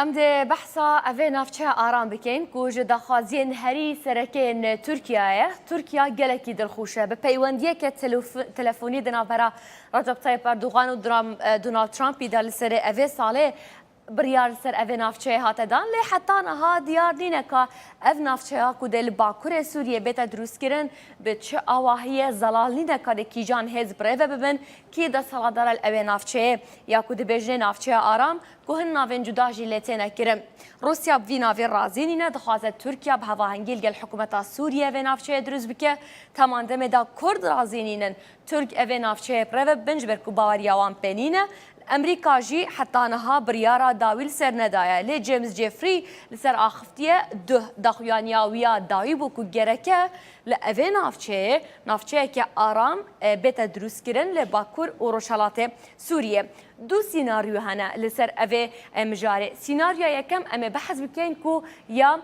ام ده بحثا اوه نافچه آرام بکن که جدا خوازین هری سرکین ترکیه گلکی دلخوشه به پیوندیه که تلفونی دنا برا رجب طیب اردوغان و دونالد ترامپی دل سر اوه ساله بریار سر اوه نافچه هاته دان لی حتی نها دیار نینه که او نافچه ها که دل باکور سوریه بیتا دروس کرن به چه آواهی زلال نینه که کی جان هز بریوه ببن کی دا سالادار اوه نافچه یا که بجنه نافچه آرام که هن ناوین جدا جیلیته نکرم روسیا بوی ناوین رازی نینه دخوازه ترکیه به هواهنگیل گل حکومتا سوریه و نافچه دروس بکه تماندمه دا کرد رازی نینن ترک اوه نافچه بریوه بنج برکو باوریاوان پنینه امریکا جی حتی نها بریارا داویل سر ندایه لی جیمز جیفری لسر آخفتیه ده دخویانیاویا داوی بو که گرکه لأوه نافچه که آرام بیت دروس کرن لباکور و روشالات سوریه دو سیناریو هنه لسر اوه مجاره سیناریو یکم امه بحث بکن که یا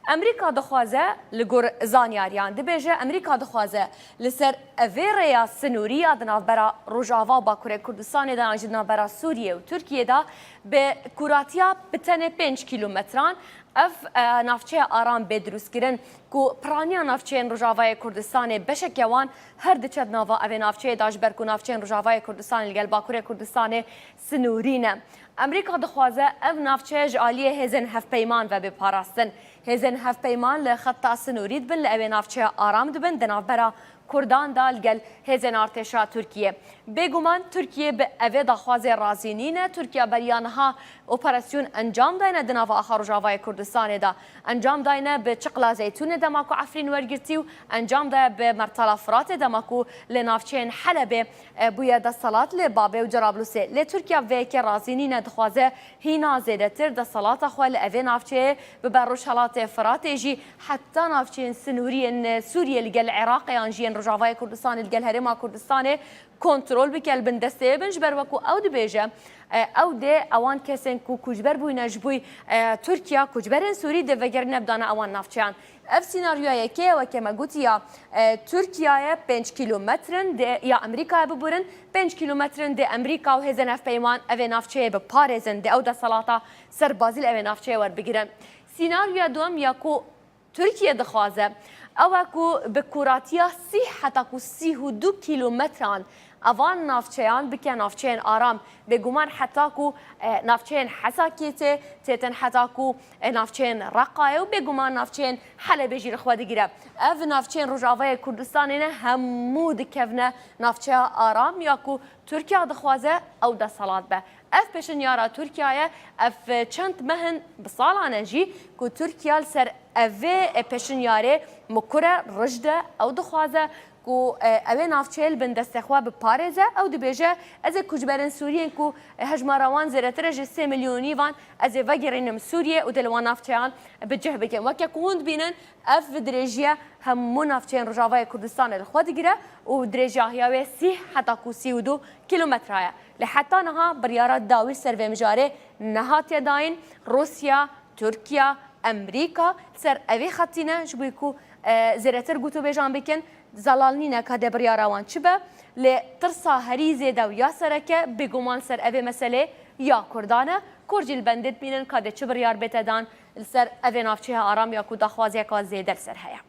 امریکا دخوازه لگور زانیاریان دبیجه امریکا دخوازه لسر اوه سنوریه دناف برا روجاوا باکور کردستان دان جدنا برا سوریه و ترکیه دا به کوراتیا بتنه 5 کیلومتران اف نافچه آرام بدروس کرن کو پرانیا نافچه روجاوای کردستان بشکوان هر دچد ناوا اوه نافچه داش برکو نافچه روجاوای کردستان لگل باکور کردستان سنورینه امریکا دخوازه اف نافچه جالیه هزن هف پیمان و بپاراستن هزن هف پیمان لخطا سنورید بن لأوه نافچه آرام دبن دناف برا کردان دال گل هزن ارتشا ترکیه بگومان ترکیه به اوه دخوازه رازینینه ترکیه بریانها اپراسیون انجام داینه دناف آخر روجاوای کردستان دا انجام داینه به چقلا زیتون دماکو عفرین ورگرتی و انجام داینه به مرتلا فرات دماکو لنافچین حلبه بویا دا صلات لبابه و جرابلوسه لترکیه وی که رازینینه دخوازه هینا زیده تر دا صلات خواه لأوه نافچه ببروش حالات فرات جی حتی نافچین سنورین سوریه لگل عراق یانجین روجاوای کردستان لگل هرما کردستان کنترل بکل بندسته بنج بر وکو او دی بیجه او ده اوان کسین کو کجبر بوی نجبوی ترکیه کجبرن سوری ده وگر نبدانه اوان نافچان اف سیناریوی که و که مگوتی یا ترکیه 5 کیلومترن ده یا امریکا ببرن 5 کیلومترن ده امریکا و هزن اف پیمان اوه نافچه به پارزن ده او ده صلاتا سربازی اوه نافچه ور بگیرن سیناریو دوم یا کو ترکیه دخوازه او کو به کوراتیا حتی کو 32 کیلومتران اوان نافچهان بکن نافچهان آرام بگومان حتی کو نافچهان حساکیته تیتن حتی کو نافچهان رقایه و بگومان نافچهان حلب جیر خواده گیره او نافچهان روجاوای کردستان نه همو دکفنه نافچه آرام یا کو ترکیه دخوازه او ده صلات به اف پیشن یارا ترکیه اف چند مهن بسالانه جی که ترکیه سر اوه پیشن یاره مکره رجده او دخوازه که اوه نافچهل بن دستخوا به پارزه او دبیجه از کجبرن سوریه که هجماروان زیرتر جه 3 میلیونی وان از وگرینم سوریه و دلوان نافچهان بجه بکن وکه کند بینن اف درجه همو نافچهن رجاوای کردستان الخواد گیره و درجه هیاوه 30 حتی کو 32 کیلومتر هایه لحتی نها بریارات داوی سر و مجاره نهات یداین روسیا ترکیه امریکا سر اوی خطینه جبوی کو زیرتر گوتو بیجان بکن زلالنی نکاده بریاروان چه به لترسا هریزه دو یا سرکه بگومان سر اوی مسئله یا کردانه کرجیل بندید بینن کاده چه بریار بیتدان سر اوی نافچه آرام یا کو دخوازی که زیدر سر هیا